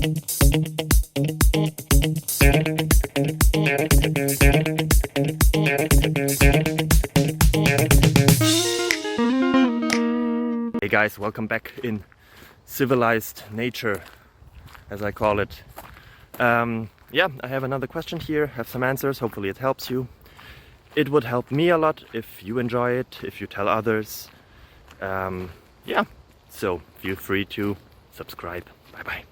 Hey guys, welcome back in civilized nature, as I call it. Yeah, I have another question here, have some answers, hopefully it helps you. It would help me a lot if you enjoy it, if you tell others. Yeah, so feel free to subscribe. Bye bye.